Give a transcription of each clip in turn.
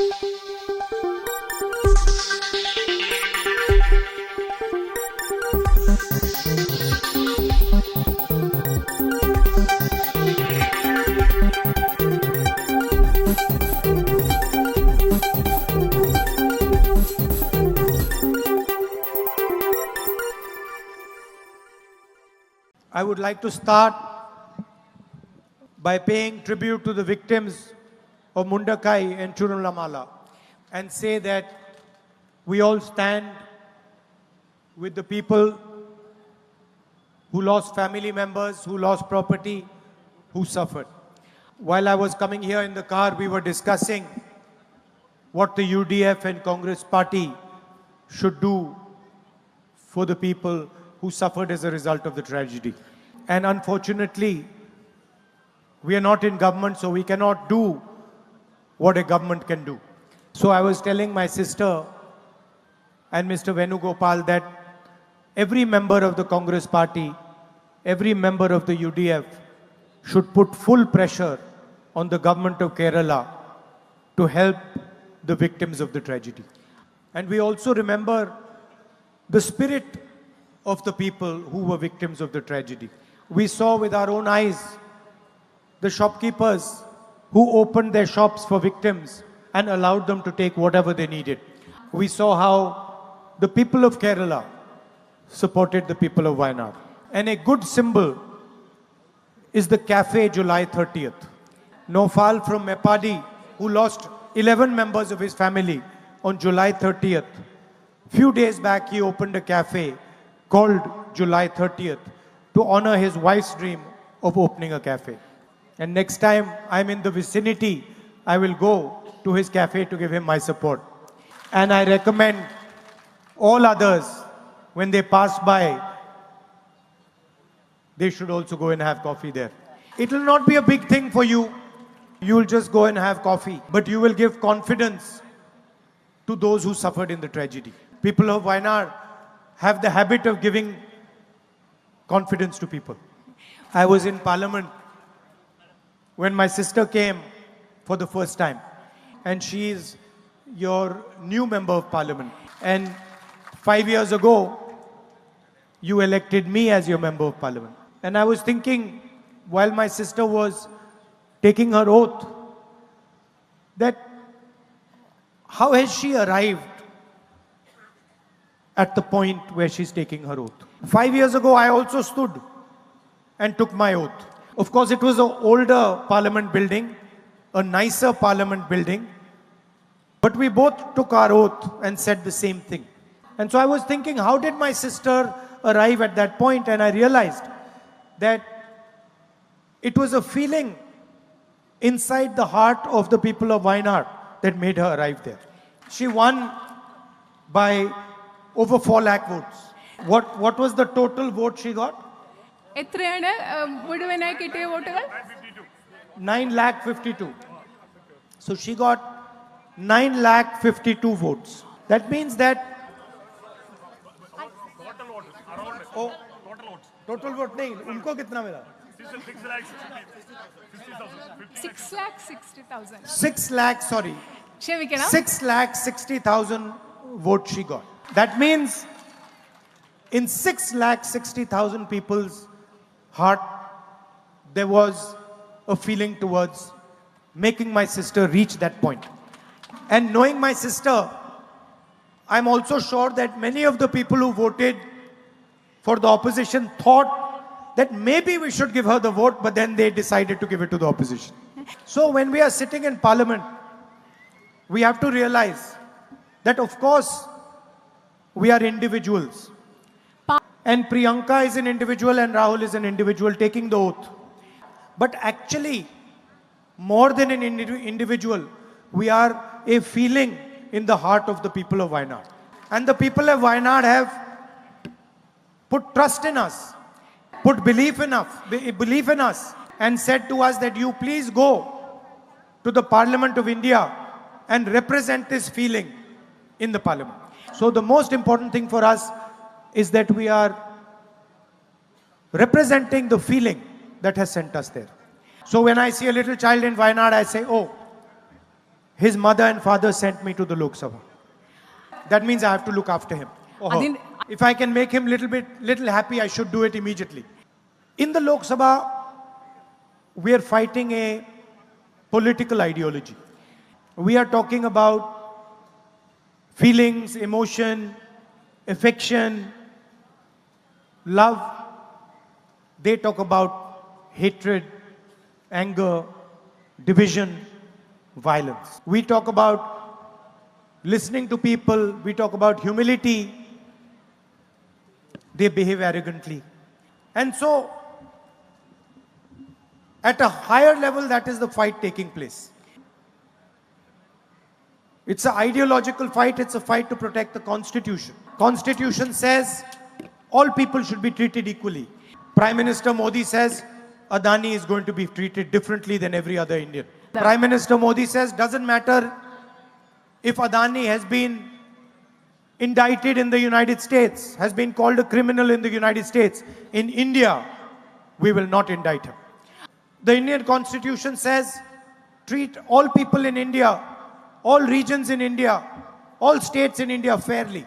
I would like to start by paying tribute to the victims of Mundakai and Churulamala and say that we all stand with the people who lost family members, who lost property, who suffered. While I was coming here in the car, we were discussing what the UDF and Congress party should do for the people who suffered as a result of the tragedy. And unfortunately, we are not in government, so we cannot do what a government can do. So I was telling my sister and Mr. Venugopal that every member of the Congress party, every member of the UDF should put full pressure on the government of Kerala to help the victims of the tragedy. And we also remember the spirit of the people who were victims of the tragedy. We saw with our own eyes the shopkeepers who opened their shops for victims and allowed them to take whatever they needed. We saw how the people of Kerala supported the people of Wayanad. And a good symbol is the cafe July 30th. Nofal from Mepadi, who lost 11 members of his family on July 30th. Few days back, he opened a cafe called July 30th to honor his wife's dream of opening a cafe. And next time I'm in the vicinity, I will go to his cafe to give him my support. And I recommend all others, when they pass by, they should also go and have coffee there. It will not be a big thing for you. You will just go and have coffee. But you will give confidence to those who suffered in the tragedy. People of Wayanad have the habit of giving confidence to people. I was in Parliament when my sister came for the first time. And she is your new member of Parliament. And 5 years ago, you elected me as your member of Parliament. And I was thinking, while my sister was taking her oath, that how has she arrived at the point where she's taking her oath? 5 years ago, I also stood and took my oath. Of course, it was an older Parliament building, a nicer Parliament building, but we both took our oath and said the same thing. And so I was thinking, how did my sister arrive at that point? And I realized that it was a feeling inside the heart of the people of Wayanad that made her arrive there. She won by over 4 lakh votes. What was the total vote she got? എത്രയാണ് മുഴുവനായി കിട്ടിയ വോട്ടുകൾ? 9,52,000. So she got 9,52,000 votes. That means that total vote नहीं, उनको कितना मिला? 6,60,000. 6,60,000 votes she got. That means in 6,60,000 people's heart, there was a feeling towards making my sister reach that point. And knowing my sister, I'm also sure that many of the people who voted for the opposition thought that maybe we should give her the vote, but then they decided to give it to the opposition. So when we are sitting in Parliament, we have to realize that, of course, we are individuals. And Priyanka is an individual and Rahul is an individual taking the oath. But actually, more than an individual, we are a feeling in the heart of the people of Wayanad. And the people of Wayanad have put trust in us, put belief in us, and said to us that you please go to the Parliament of India and represent this feeling in the Parliament. So the most important thing for us is that we are representing the feeling that has sent us there. So when I see a little child in Wayanad, I say, oh, his mother and father sent me to the Lok Sabha. That means I have to look after him. or her. Adin- If I can make him little happy, I should do it immediately. In the Lok Sabha, we are fighting a political ideology. We are talking about feelings, emotion, affection, love. They talk about hatred, anger, division, violence. We talk about listening to people. We talk about humility. They behave arrogantly. And so, at a higher level, that is the fight taking place. It's an ideological fight. It's a fight to protect the Constitution. Constitution says all people should be treated equally. Prime Minister Modi says Adani is going to be treated differently than every other Indian. Prime Minister Modi says doesn't matter if Adani has been indicted in the United States, has been called a criminal in the United States. In India, we will not indict him. The Indian Constitution says treat all people in India, all regions in India, all states in India fairly.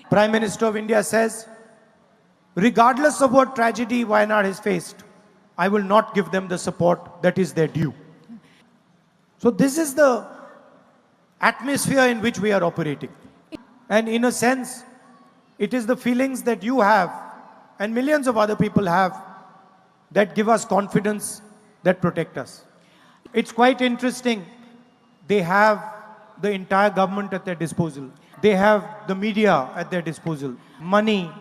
Prime Minister of India says, regardless of what tragedy Wayanad has faced, I will not give them the support that is their due. So this is the atmosphere in which we are operating. And in a sense, it is the feelings that you have and millions of other people have that give us confidence, that protect us. It's quite interesting. They have the entire government at their disposal. They have the media at their disposal. Money,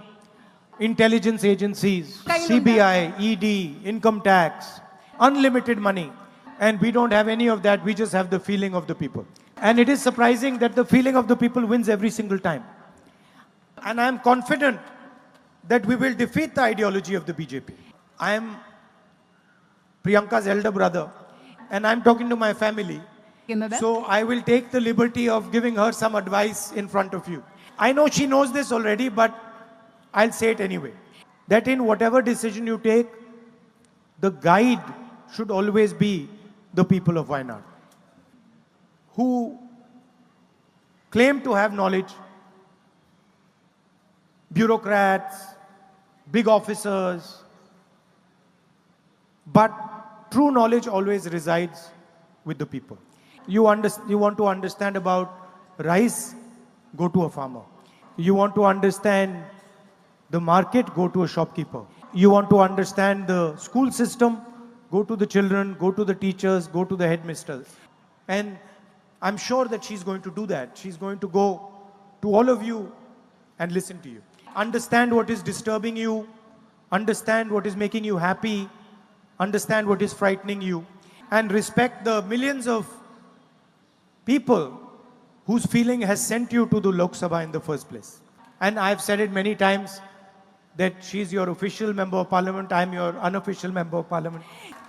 intelligence agencies, CBI, ED, income tax, unlimited money. And we don't have any of that. We just have the feeling of the people. And it is surprising that the feeling of the people wins every single time. And I am confident that we will defeat the ideology of the BJP. I am Priyanka's elder brother, and I'm talking to my family. So I will take the liberty of giving her some advice in front of you. I know she knows this already, but I'll say it anyway. That in whatever decision you take, the guide should always be the people of Wayanad, who claim to have knowledge, bureaucrats, big officers, but true knowledge always resides with the people. You want to understand about rice, go to a farmer. You want to understand the market, go to a shopkeeper. You want to understand the school system, go to the children, go to the teachers, go to the headmasters. And I'm sure that she's going to do that. She's going to go to all of you and listen to you. Understand what is disturbing you, understand what is making you happy, understand what is frightening you, and respect the millions of people whose feeling has sent you to the Lok Sabha in the first place. And I've said it many times that she's your official member of parliament, I'm your unofficial member of parliament.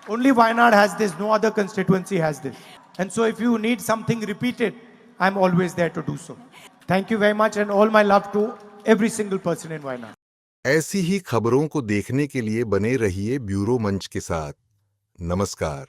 Only Wayanad has this, no other constituency has this. And so if you need something repeated, I'm always there to do so. Thank you very much and all my love to every single person in Wayanad. ऐसी ही खबरों को देखने के लिए बने रहिए bureau मंच के साथ। नमस्कार।